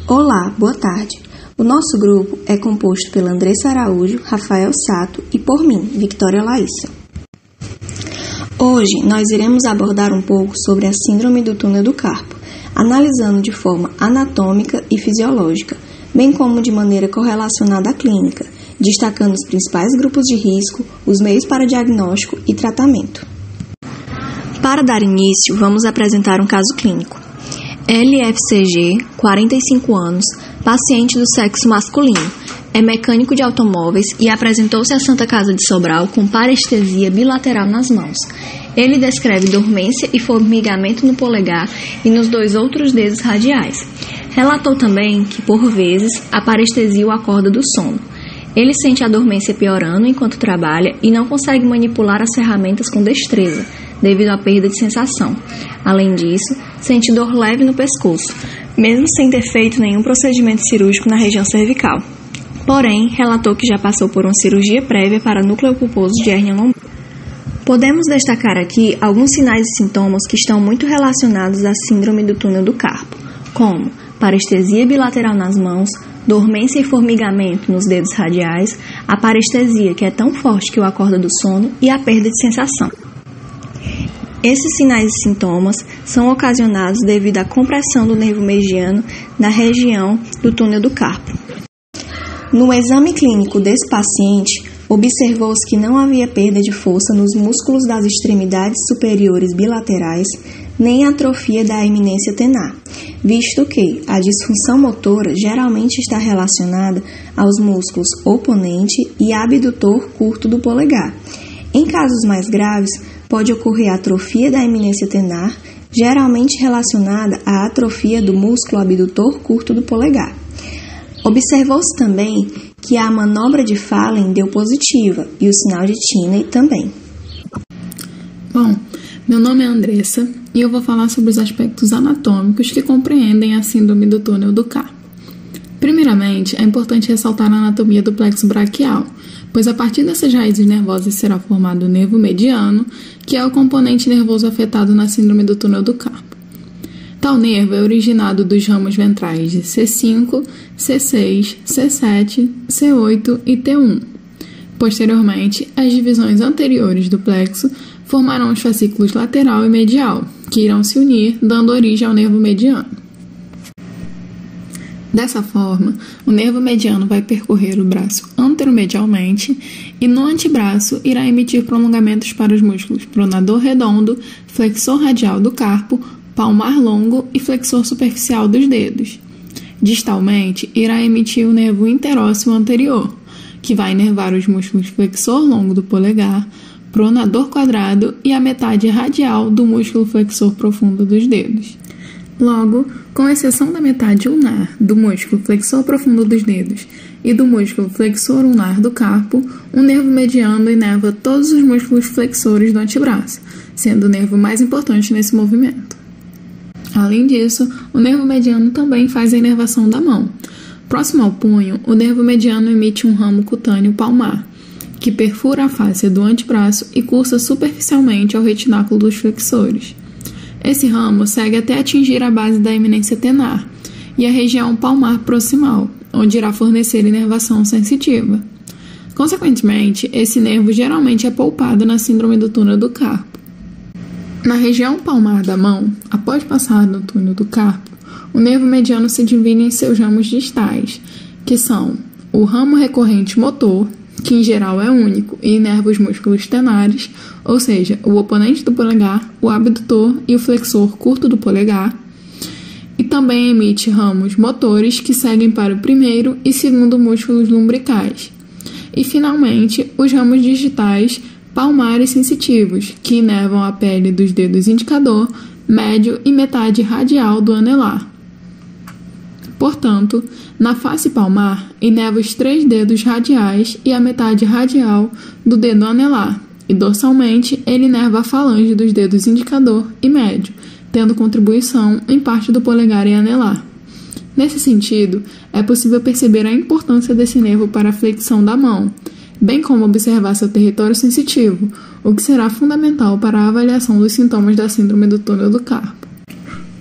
Olá, boa tarde. O nosso grupo é composto pela Andressa Araújo, Rafael Sato e por mim, Victoria Laísa. Hoje nós iremos abordar um pouco sobre a síndrome do túnel do carpo, analisando de forma anatômica e fisiológica, bem como de maneira correlacionada à clínica, destacando os principais grupos de risco, os meios para diagnóstico e tratamento. Para dar início, vamos apresentar um caso clínico. LFCG, 45 anos, paciente do sexo masculino, é mecânico de automóveis e apresentou-se à Santa Casa de Sobral com parestesia bilateral nas mãos. Ele descreve dormência e formigamento no polegar e nos 2 outros dedos radiais. Relatou também que, por vezes, a parestesia o acorda do sono. Ele sente a dormência piorando enquanto trabalha e não consegue manipular as ferramentas com destreza, devido à perda de sensação. Além disso, sente dor leve no pescoço, mesmo sem ter feito nenhum procedimento cirúrgico na região cervical. Porém, relatou que já passou por uma cirurgia prévia para núcleo pulposo de hérnia lombar. Podemos destacar aqui alguns sinais e sintomas que estão muito relacionados à síndrome do túnel do carpo, como parestesia bilateral nas mãos, dormência e formigamento nos dedos radiais, a parestesia que é tão forte que o acorda do sono e a perda de sensação. Esses sinais e sintomas são ocasionados devido à compressão do nervo mediano na região do túnel do carpo. No exame clínico desse paciente, observou-se que não havia perda de força nos músculos das extremidades superiores bilaterais, nem atrofia da eminência tenar, visto que a disfunção motora geralmente está relacionada aos músculos oponente e abdutor curto do polegar. Em casos mais graves, pode ocorrer atrofia da eminência tenar, geralmente relacionada à atrofia do músculo abdutor curto do polegar. Observou-se também que a manobra de Fallen deu positiva e o sinal de Tiney também. Bom, meu nome é Andressa e eu vou falar sobre os aspectos anatômicos que compreendem a síndrome do túnel do carpo. Primeiramente, é importante ressaltar a anatomia do plexo braquial, pois a partir dessas raízes nervosas será formado o nervo mediano, que é o componente nervoso afetado na síndrome do túnel do carpo. Tal nervo é originado dos ramos ventrais de C5, C6, C7, C8 e T1. Posteriormente, as divisões anteriores do plexo formarão os fascículos lateral e medial, que irão se unir, dando origem ao nervo mediano. Dessa forma, o nervo mediano vai percorrer o braço anteromedialmente e no antebraço irá emitir prolongamentos para os músculos pronador redondo, flexor radial do carpo, palmar longo e flexor superficial dos dedos. Distalmente, irá emitir o nervo interósseo anterior, que vai inervar os músculos flexor longo do polegar, pronador quadrado e a metade radial do músculo flexor profundo dos dedos. Logo, com exceção da metade ulnar do músculo flexor profundo dos dedos e do músculo flexor ulnar do carpo, o nervo mediano inerva todos os músculos flexores do antebraço, sendo o nervo mais importante nesse movimento. Além disso, o nervo mediano também faz a inervação da mão. Próximo ao punho, o nervo mediano emite um ramo cutâneo palmar, que perfura a face do antebraço e cursa superficialmente ao retináculo dos flexores. Esse ramo segue até atingir a base da eminência tenar e a região palmar proximal, onde irá fornecer inervação sensitiva. Consequentemente, esse nervo geralmente é poupado na síndrome do túnel do carpo. Na região palmar da mão, após passar no túnel do carpo, o nervo mediano se divide em seus ramos distais, que são o ramo recorrente motor, que em geral é único e inerva os músculos tenares, ou seja, o oponente do polegar, o abdutor e o flexor curto do polegar, e também emite ramos motores que seguem para o primeiro e segundo músculos lumbricais. E, finalmente, os ramos digitais palmares sensitivos, que inervam a pele dos dedos indicador, médio e metade radial do anelar. Portanto, na face palmar, inerva os 3 dedos radiais e a metade radial do dedo anelar, e dorsalmente ele inerva a falange dos dedos indicador e médio, tendo contribuição em parte do polegar e anelar. Nesse sentido, é possível perceber a importância desse nervo para a flexão da mão, bem como observar seu território sensitivo, o que será fundamental para a avaliação dos sintomas da síndrome do túnel do carpo.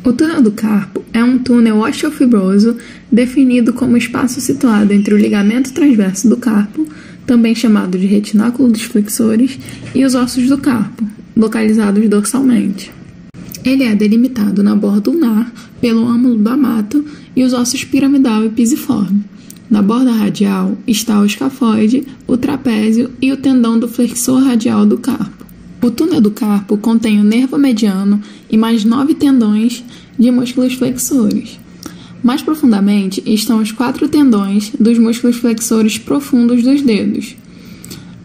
O túnel do carpo é um túnel osteofibroso definido como espaço situado entre o ligamento transverso do carpo, também chamado de retináculo dos flexores, e os ossos do carpo, localizados dorsalmente. Ele é delimitado na borda ulnar pelo âmulo do amato e os ossos piramidal e pisiforme. Na borda radial está o escafoide, o trapézio e o tendão do flexor radial do carpo. O túnel do carpo contém o nervo mediano e mais 9 tendões de músculos flexores. Mais profundamente estão os 4 tendões dos músculos flexores profundos dos dedos.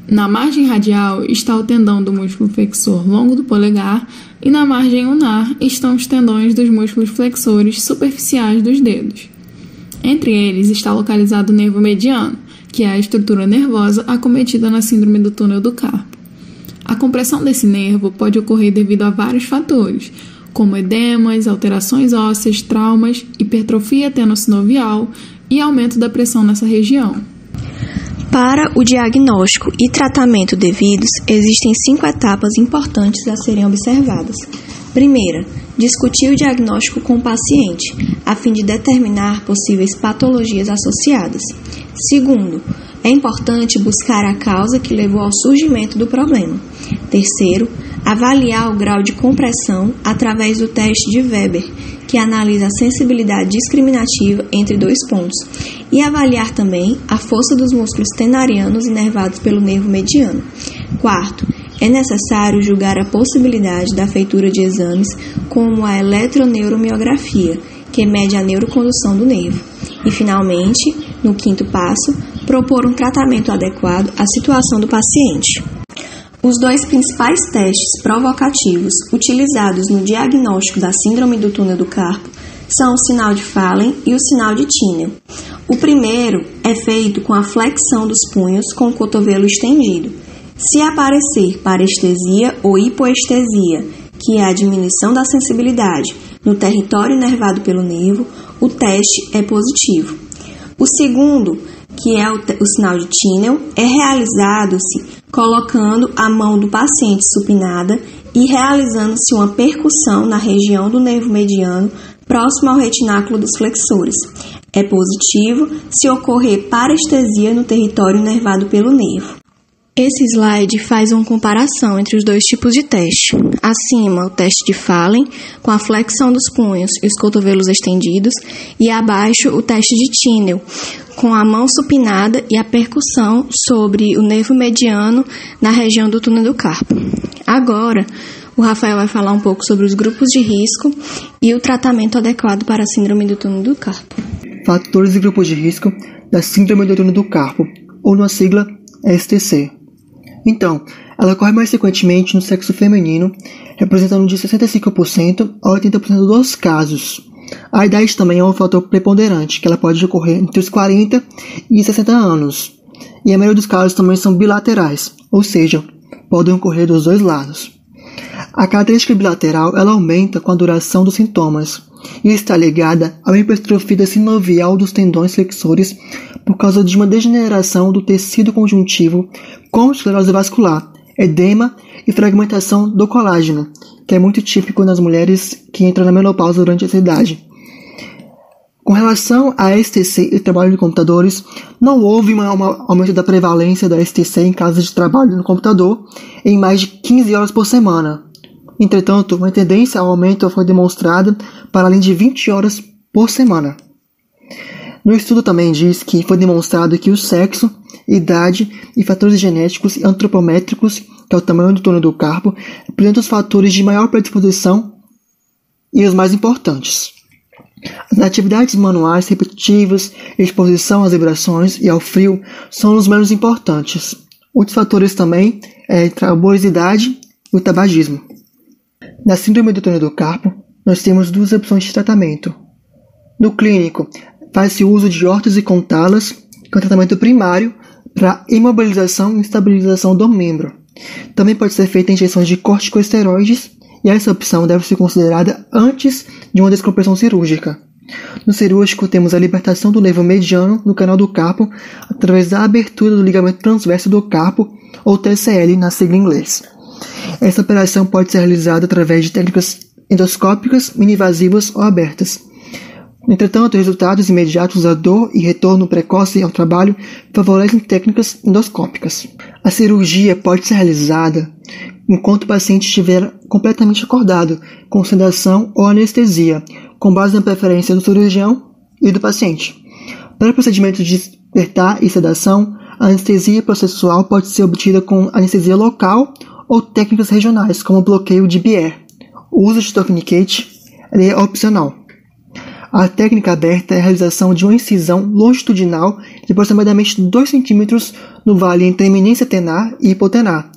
Na margem radial está o tendão do músculo flexor longo do polegar e na margem ulnar estão os tendões dos músculos flexores superficiais dos dedos. Entre eles está localizado o nervo mediano, que é a estrutura nervosa acometida na síndrome do túnel do carpo. A compressão desse nervo pode ocorrer devido a vários fatores, como edemas, alterações ósseas, traumas, hipertrofia tenossinovial e aumento da pressão nessa região. Para o diagnóstico e tratamento devidos, existem 5 etapas importantes a serem observadas. Primeira, discutir o diagnóstico com o paciente, a fim de determinar possíveis patologias associadas. Segundo, é importante buscar a causa que levou ao surgimento do problema. Terceiro, avaliar o grau de compressão através do teste de Weber, que analisa a sensibilidade discriminativa entre 2 pontos, e avaliar também a força dos músculos tenarianos inervados pelo nervo mediano. Quarto, é necessário julgar a possibilidade da feitura de exames como a eletroneuromiografia, que mede a neurocondução do nervo. E, finalmente, no 5º passo, propor um tratamento adequado à situação do paciente. Os 2 principais testes provocativos utilizados no diagnóstico da síndrome do túnel do carpo são o sinal de Fallen e o sinal de Tinel. O primeiro é feito com a flexão dos punhos com o cotovelo estendido. Se aparecer parestesia ou hipoestesia, que é a diminuição da sensibilidade no território inervado pelo nervo, o teste é positivo. O segundo, que é o sinal de Tinel, é realizado-se colocando a mão do paciente supinada e realizando-se uma percussão na região do nervo mediano próximo ao retináculo dos flexores. É positivo se ocorrer parestesia no território inervado pelo nervo. Esse slide faz uma comparação entre os 2 tipos de teste. Acima, o teste de Fallen, com a flexão dos punhos e os cotovelos estendidos, e abaixo, o teste de Tinel, com a mão supinada e a percussão sobre o nervo mediano na região do túnel do carpo. Agora, o Rafael vai falar um pouco sobre os grupos de risco e o tratamento adequado para a síndrome do túnel do carpo. Fatores e grupos de risco da síndrome do túnel do carpo, ou na sigla STC. Então, ela ocorre mais frequentemente no sexo feminino, representando de 65% a 80% dos casos. A idade também é um fator preponderante, que ela pode ocorrer entre os 40 e 60 anos. E a maioria dos casos também são bilaterais, ou seja, podem ocorrer dos 2 lados. A característica bilateral ela aumenta com a duração dos sintomas e está ligada à hipertrofia sinovial dos tendões flexores por causa de uma degeneração do tecido conjuntivo com esclerose vascular, edema e fragmentação do colágeno, que é muito típico nas mulheres que entram na menopausa durante essa idade. Com relação à STC e trabalho de computadores, não houve um aumento da prevalência da STC em casos de trabalho no computador em mais de 15 horas por semana. Entretanto, uma tendência ao aumento foi demonstrada para além de 20 horas por semana. No estudo também diz que foi demonstrado que o sexo, idade e fatores genéticos e antropométricos, que é o tamanho do túnel do carpo, representam os fatores de maior predisposição e os mais importantes. As atividades manuais repetitivas, exposição às vibrações e ao frio são os menos importantes. Outros fatores também a obesidade e o tabagismo. Na síndrome do túnel do carpo, nós temos 2 opções de tratamento. No clínico, faz-se uso de órtese com talas, que é um tratamento primário para imobilização e estabilização do membro. Também pode ser feita injeções de corticosteroides e essa opção deve ser considerada antes de uma descompressão cirúrgica. No cirúrgico, temos a libertação do nervo mediano no canal do carpo através da abertura do ligamento transverso do carpo, ou TCL na sigla em inglês. Essa operação pode ser realizada através de técnicas endoscópicas, mini-invasivas ou abertas. Entretanto, resultados imediatos da dor e retorno precoce ao trabalho favorecem técnicas endoscópicas. A cirurgia pode ser realizada enquanto o paciente estiver completamente acordado, com sedação ou anestesia, com base na preferência do cirurgião e do paciente. Para procedimentos de despertar e sedação, a anestesia processual pode ser obtida com anestesia local ou técnicas regionais, como bloqueio de Bier. O uso de tourniquet é opcional. A técnica aberta é a realização de uma incisão longitudinal de aproximadamente 2 cm no vale entre a eminência tenar e hipotenar,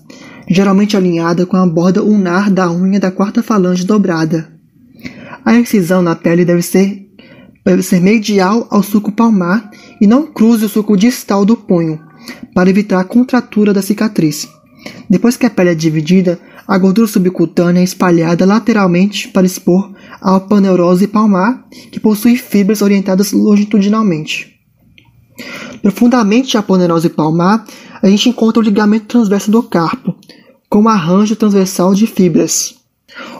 geralmente alinhada com a borda ulnar da unha da quarta falange dobrada. A incisão na pele deve ser medial ao sulco palmar e não cruze o sulco distal do punho, para evitar a contratura da cicatriz. Depois que a pele é dividida, a gordura subcutânea é espalhada lateralmente para expor a aponeurose palmar, que possui fibras orientadas longitudinalmente. Profundamente a aponeurose palmar, a gente encontra o ligamento transverso do carpo, com um arranjo transversal de fibras.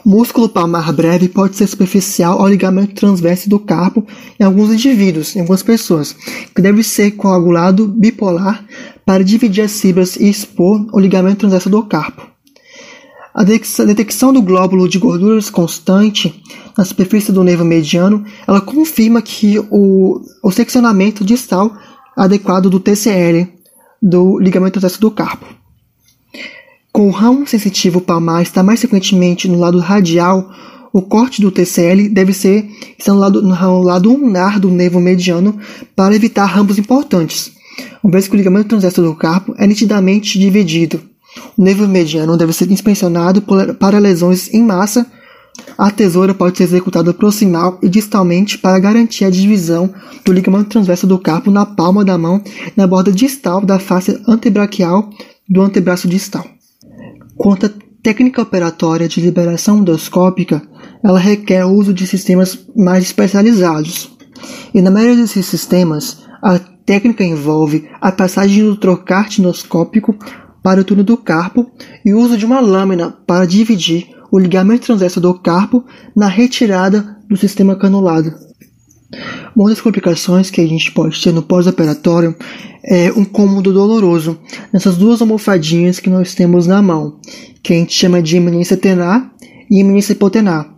O músculo palmar breve pode ser superficial ao ligamento transverso do carpo em alguns indivíduos, em algumas pessoas, que deve ser coagulado bipolar para dividir as fibras e expor o ligamento transverso do carpo. A detecção do glóbulo de gorduras constante na superfície do nervo mediano, ela confirma que o seccionamento distal adequado do TCL, do ligamento transverso do carpo. Com o ramo sensitivo palmar estar mais frequentemente no lado radial, o corte do TCL deve estar no lado ulnar do nervo mediano para evitar ramos importantes, uma vez que o ligamento transverso do carpo é nitidamente dividido. O nervo mediano deve ser inspecionado para lesões em massa. A tesoura pode ser executada proximal e distalmente para garantir a divisão do ligamento transverso do carpo na palma da mão e na borda distal da face antebraquial do antebraço distal. Quanto à técnica operatória de liberação endoscópica, ela requer o uso de sistemas mais especializados. E na maioria desses sistemas, a técnica envolve a passagem do trocarte endoscópico para o túnel do carpo e o uso de uma lâmina para dividir o ligamento transverso do carpo na retirada do sistema canulado. Uma das complicações que a gente pode ter no pós-operatório é um incômodo doloroso nessas duas almofadinhas que nós temos na mão, que a gente chama de eminência tenar e eminência hipotenar.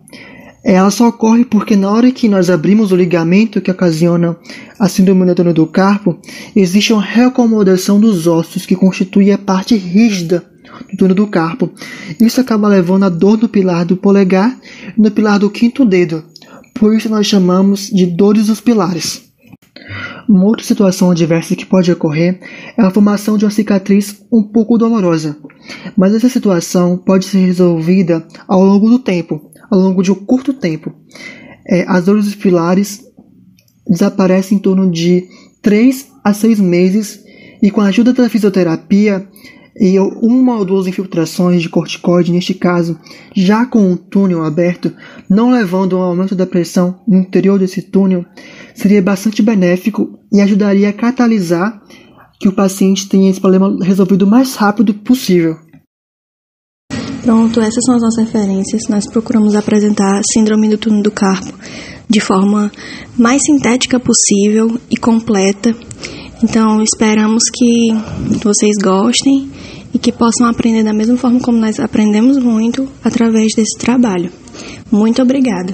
Ela só ocorre porque na hora que nós abrimos o ligamento que ocasiona a síndrome do túnel do carpo, existe uma reacomodação dos ossos que constitui a parte rígida do túnel do carpo. Isso acaba levando a dor no pilar do polegar e no pilar do quinto dedo. Por isso nós chamamos de dores dos pilares. Uma outra situação adversa que pode ocorrer é a formação de uma cicatriz um pouco dolorosa, mas essa situação pode ser resolvida ao longo do tempo, ao longo de um curto tempo. As dores dos pilares desaparecem em torno de 3 a 6 meses e com a ajuda da fisioterapia e uma ou duas infiltrações de corticoide, neste caso, já com o túnel aberto, não levando ao aumento da pressão no interior desse túnel, seria bastante benéfico e ajudaria a catalisar que o paciente tenha esse problema resolvido o mais rápido possível. Pronto, essas são as nossas referências. Nós procuramos apresentar a síndrome do túnel do carpo de forma mais sintética possível e completa. Então, esperamos que vocês gostem e que possam aprender da mesma forma como nós aprendemos muito através desse trabalho. Muito obrigada!